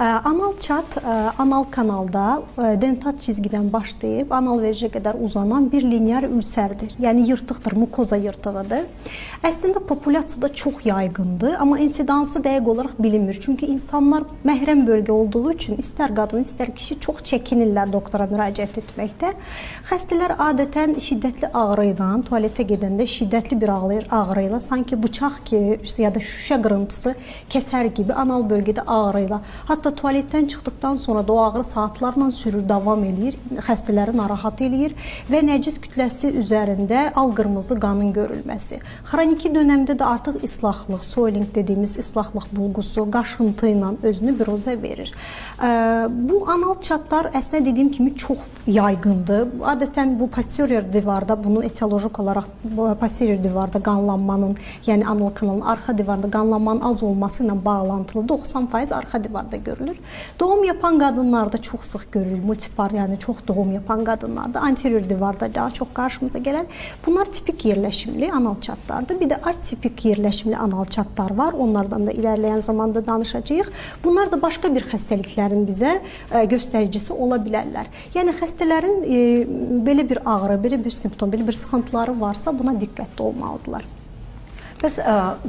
Anal çat, anal kanalda dentat çizgiden başlayıb anal vericə qədər uzanan bir linear ülsərdir. Yəni yırtıqdır, mukoza yırtığıdır. Əslində populyasiyada çox yayğındır, amma insidansı dəqiq olaraq bilinmir. Çünki insanlar məhrəm bölgə olduğu üçün istər qadın, istər kişi çox çəkinirlər doktora müraciət etməkdə. Xəstələr adətən şiddətli ağrı ilə, tualetə gedəndə şiddətli bir ağrı ilə, sanki bıçaq kimi ya da şüşə qırıntısı kəsər kimi anal bölgədə ağrı ilə, hətta tualetdən çıxdıqdan sonra da o ağrı saatlarla sürür, davam eləyir, xəstələri narahat eləyir və nəcis kütləsi üzərində al-qırmızı qanın görülməsi. Xroniki dönəmdə də artıq islahlıq, soiling dediyimiz islahlıq bulğusu, qaşıntı ilə özünü biruzə verir. Bu anal çatlar əslində dediyim kimi çox yayğındır. Adətən bu posterior divarda, bunun etiolojik olaraq posterior divarda qanlanmanın, yəni anal kanalının arxa divarında qanlanmanın az olması ilə bağlantılı 90% arxa divarda görülür. Doğum yapan qadınlarda çox sıx görülür. Multipar, yəni çox doğum yapan qadınlarda anterior divarda daha çox qarşımıza gələr. Bunlar tipik yerləşimli anal çatlardır. Bir də atipik yerləşimli anal çatlar var. Onlardan da ilərləyən zamanda danışacağıq. Bunlar da başqa bir xəstəliklərin bizə göstəricisi ola bilərlər. Yəni xəstələrin belə bir ağrı, belə bir simptom, belə bir sıxıntıları varsa buna diqqətli olmalıdırlar. Bəs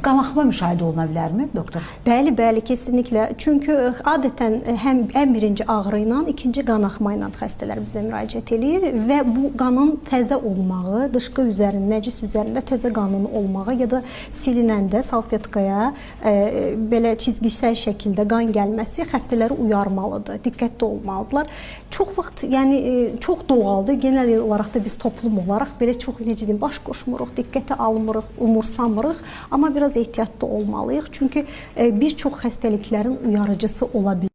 qanaxma müşahidə oluna bilərmi, doktor? Bəli, bəli, kesinliklə. Çünki adətən həm ən birinci ağrı ilə, ikinci qanaxma ilə xəstələr bizə müraciət edir və bu qanın təzə olmağı, dışqı üzərində, nəcis üzərində təzə qanın olmağı ya da silinəndə salfetkaya belə çizgisel şəkildə qan gəlməsi xəstələri uyarmalıdır, diqqətli olmalıdırlar. Çox vaxt, yəni çox doğaldır. Genel olaraq da biz toplum olaraq belə çox necə deyim, baş qoşmuruq, diqqətə almırıq, umursamırıq. Amma biraz ehtiyatlı olmalıyıq. Çünki bir çox xəstəliklərin uyarıcısı ola bilir.